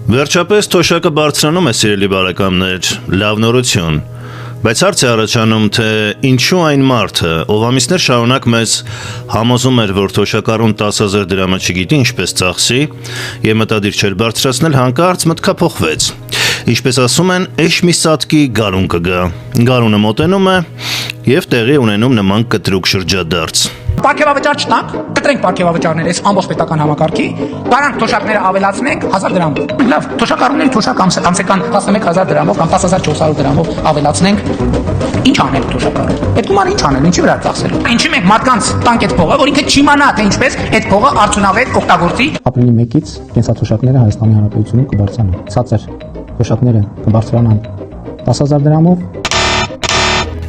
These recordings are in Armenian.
Վերջապես թոշակը բարձրանում է, սիրելի բարեկամներ, լավ նորություն, բայց հարց է առաջանում, թե ինչու այն մարդը, ով ամիսներ շարունակ մեզ համոզում էր, որ թոշակառուն 10,000 դրամը չգիտի ինչպես ծախսի եւ մտադիր չէր բարձրացնել, հանկարծ մտքափոխվեց։ Ինչպես ասում են, էշ մի սատկի գարուն կգա։ Գարունը մոտենում է եւ տեղի ունենում նման կտրուկ շրջադարձ։ Պարգևավճար չտանք, կտրենք պարգևավճարները այս ամբողջ պետական համակարգի, կարանք թոշակները ավելացնենք 1000 դրամով։ Լավ, թոշակառուների թոշակ ամսական 11000 դրամով կամ 10400 դրամով ավելացնենք։ Ինչ անել թոշակառուն։ Այդ գումարը ինչ անել, ինչի վրա ծախսել։ Ինչի մենք մարդկանց տանք այդ փողը, որ ինքը չիմանա թե ինչպես այդ փողը արդյունավետ օգտագործի։ Ապրիլի 1-ից կենսաթոշակները Հայաստանի Հանրապետությունում կբարձրանան։ Ցածր թոշակները կբարձրանան 10000 դրամով։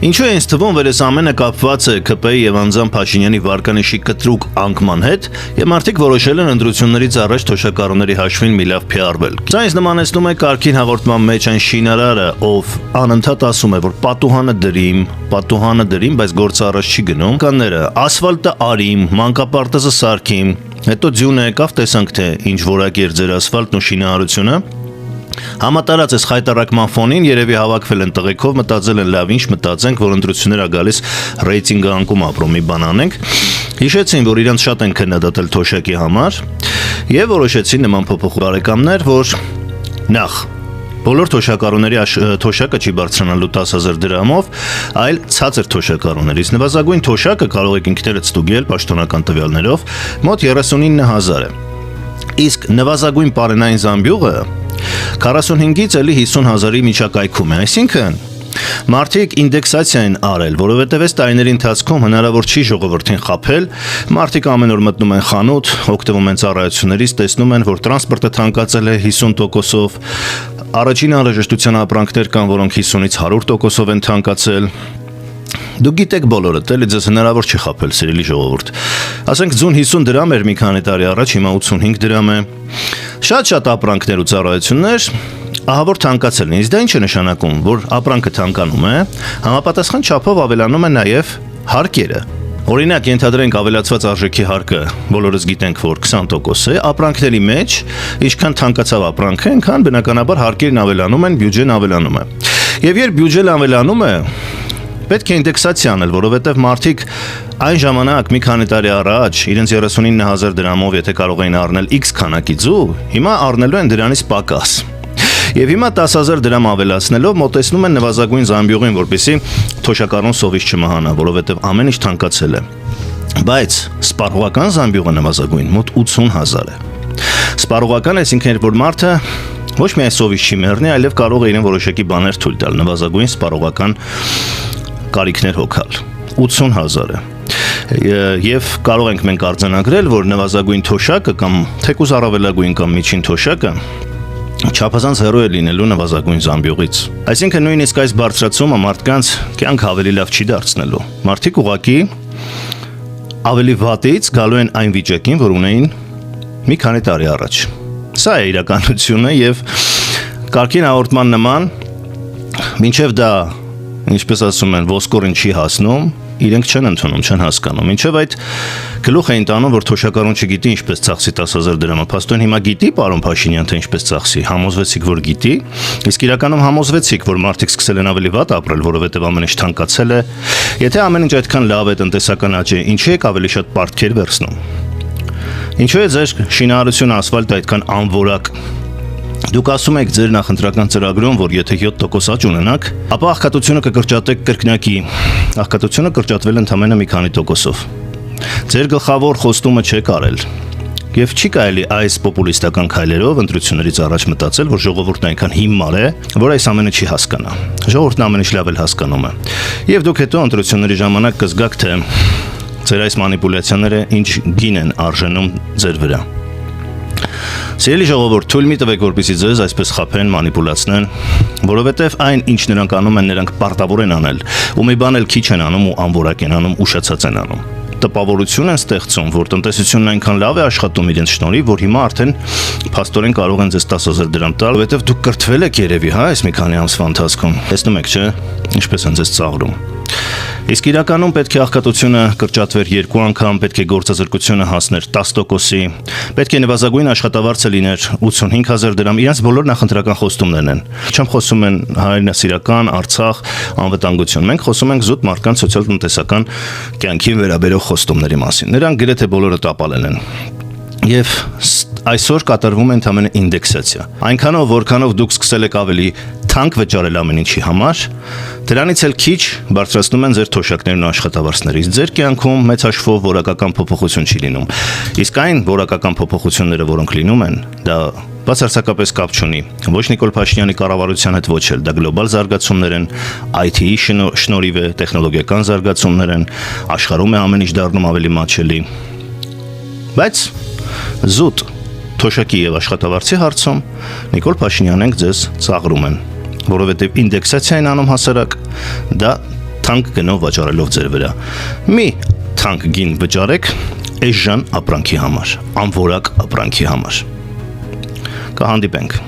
Ինչու է ինձ թվում, որ այս ամենը կապված է ԿՊ-ի եւ անձամբ Փաշինյանի վարկանիշի կտրուկ անկման հետ, եւ մարդիկ որոշել են ընտրություններից առաջ թոշակառուների հաշվին մի լավ PR-վել։ Սա ինձ նմանեցնում է կարգին հաղորդման մեջ այն շինարարը, ով անընդհատ ասում է, որ պատուհանը դրիմ, բայց գործը առաջ չի գնում։ Կանները ասֆալտը արիմ, մանկապարտեզը սարքիմ, հետո ձյունը եկավ, տեսանք թե ինչ որակի էր ձեր ասֆալտն ու շինարարությունը։ Համատարած այս խայտարակման ֆոնին երևի հավաքվել են տղեկով, մտածել են լավ ինչ մտածենք, որ ընտրություններ ա գալիս ռեյտինգը անկում ապրում մի բան անենք։ Հիշեցին, որ իրանց շատ են քննադատել թոշակի համար եւ որոշեցին նման փոփոխ բարեկամներ, որ նախ բոլոր թոշակառուների թոշակը չի բարձրանալու 10000 դրամով, այլ ցածր թոշակառուներից նվազագույն թոշակը կարող եք ինքներդ ստուգել պաշտոնական տվյալներով մոտ 39000 է։ Իսկ նվազագույն պարենային զամբյուղը 45-ից էլի 50,000-ի միջակայքում է, այսինքն մարդիկ ինդեքսացիա են արել, որովհետև այս տարիների ընթացքում հնարավոր չի ժողովրդին խաբել, մարդիկ ամեն օր մտնում են խանութ, օգտվում են ծառայություններից, տեսնում են, որ տրանսպորտը թանկացել է 50%-ով, առաջին անհրաժեշտության ապրանքներ կան, որոնք 50-ից 100%-ով են թանկացել։ Դուք գիտեք բոլորդ, էլի ձեզ հնարավոր չի խաբել, սիրելի ժողովուրդ։ Ասենք ձուն 50 դրամ էր մի քանի տարի առաջ, հիմա 85 դրամ է։ Շատ ապրանքներ ու ծառայություններ ահավոր թանկացել են։ Իսկ դա ինչ է նշանակում, որ ապրանքը թանկանում է, համապատասխան չափով ավելանում է նաև հարկերը։ Օրինակ, ենթադրենք ավելացված արժեքի հարկը, բոլորս գիտենք, որ 20% է, ապրանքների մեջ ինչքան թանկացավ ապրանքը, այնքան բնականաբար հարկերն ավելանում են, բյուջեն ավելանում է։ Եվ երբ բյուջեն ավելանում է, պետք է ինդեքսացիա անել, որովհետև մարդիկ այն ժամանակ մի քանի տարի առաջ իրենց 39000 դրամով եթե կարող էին առնել X քանակի ձու, հիմա առնելու են դրանից պակաս։ Եվ հիմա 10000 դրամ ավելացնելով մոտեցնում են նվազագույն զամբյուղին, որպեսզի թոշակառուն սովից չմահանա, որովհետև ամեն ինչ թանկացել է։ Բայց սպառողական զամբյուղը նվազագույն մոտ 80000 է։ Սպառողական այսինքն որ մարդը ոչ միայն սովից չի մեռնի, այլև կարող է իրեն որոշակի բաներ թույլ տալ, նվազագույն սպառողական կարիքներ հոգալ 80000 է։ Եվ կարող ենք մենք արձանագրել, որ նվազագույն թոշակը կամ թեկուզ առավելագույն կամ միջին թոշակը չափազանց հեռու է լինելու նվազագույն զամբյուղից։ Այսինքն նույնիսկ այս բարձրացումը մարդկանց կյանք ավելի լավ չի դարձնելու։ Մարդիկ ուղղակի ավելի վատից գալու են այն վիճակին, որ ունեին մի քանի տարի առաջ։ Սա է իրականությունը եւ կարգին հաղորդման նման մինչեւ դա ինչպես ասում են, ոսկորին չի հասնում, իրենք չեն ընդունում, չեն հասկանում։ Ինչև այդ գլուխ էին տանում, որ թոշակառուն չգիտի ինչպես ծախսի 10000 դրամը։ Փաստորեն հիմա գիտի պարոն Փաշինյան, թե ինչպես ծախսի, համոզվեցիք, որ գիտի, իսկ իրականում համոզվեցիք, որ մարդիկ սկսել են ավելի վատ ապրել, որովհետև ամեն ինչ թանկացել է։ Եթե ամեն ինչ այդքան լավ է, տնտեսական աճ է, ինչի եք ավելի շատ պարտքեր վերցնում։ Ինչու է ձեր շինարարությունը, ասֆալտը այդքան անորակ։ Դուք ասում եք ձեր նախընտրական ծրագրում, որ եթե 7% աճ ունենաք, ապա աղքատությունը կկրճատեք կրկնակի։ Աղքատությունը կրճատվել ընդամենը մի քանի տոկոսով։ Ձեր գլխավոր խոստումը չեք արել։ Եվ չի կարելի այս պոպուլիստական քայլերով ընտրություններից առաջ մտածել, որ ժողովուրդն այնքան հիմար է, որ այս ամենը չի հասկանա։ Ժողովուրդն ամեն ինչ լավ էլ հասկանում է։ Եվ դուք հետո ընտրությունների ժամանակ կզգաք, թե ձեր այս մանիպուլյացիաները ինչ գին են արժենում ձեր վրա։ Սիրելի ժողովուրդ, թույլ մի տվեք, որպեսզի ձեզ այսպես խաբեն, մանիպուլացնեն, որովհետև այն, ինչ նրանք անում են, նրանք պարտավոր են անել, ու մի բան էլ քիչ են անում ու անորակ են անում, ուշացած են անում։ Տպավորություն են ստեղծում, որ տնտեսությունն այնքան լավ է աշխատում իրենց շնորհիվ, որ հիմա արդեն փաստորեն կարող են ձեզ 10000 դրամ տալ, որովհետև դուք կրթվել եք երևի, հա, այս մի քանի ամսվա ընթացքում։ Տեսնում եք, չէ՞, ինչպես են ձեզ ծաղրում։ Իսկ իրականում պետք է աղքատությունը կրճատվեր 2 անգամ, պետք է գործազրկությունը հասներ 10%-ի, պետք է նվազագույն աշխատավարձը լիներ 85,000 դրամ, իրենց բոլոր նախընտրական խոստումներն են։ Չեմ խոսում են հայրենասիրական, Արցախ, անվտանգություն։ Մենք խոսում ենք զուտ մարդկանց սոցիալ-տնտեսական կյանքին վերաբերող խոստումների մասին։ Նրանք գրեթե բոլորը տապալել են։ Եվ այսօր կատարվում է ընդհանրապես ինդեքսացիա։ Այնքանով, որքանով դուք սկսել եք ավելի թանկ վճարել ամեն ինչի համար, դրանից էլ քիչ բարձրացնում են ձեր թոշակներն ու աշխատավարձները։ Ձեր կյանքում մեծ հաշվով որակական փոփոխություն չի լինում։ Իսկ այն որակական փոփոխությունները, որոնք լինում են, դա բացարձակապես կապ չունի ոչ Նիկոլ Փաշինյանի կառավարության հետ, ոչ էլ դա գլոբալ զարգացումներ են, IT-ի շնորհիվ է, տեխնոլոգիական զարգացումներ են, աշխարհում է ամեն ինչ դառնում ավելի մատչելի։ Բայց զուտ թոշակի եւ աշխատավարձի հարցում Նիկոլ Փաշինյանենք ձեզ ծաղրում են, որովհետեւ ինդեքսացիա են անում հասարակ, դա թանկ գնով վճարելով ձեր վրա։ Մի թանկ գին վճարեք էժան ապրանքի համար, անորակ ապրանքի համար։ Կհանդիպենք։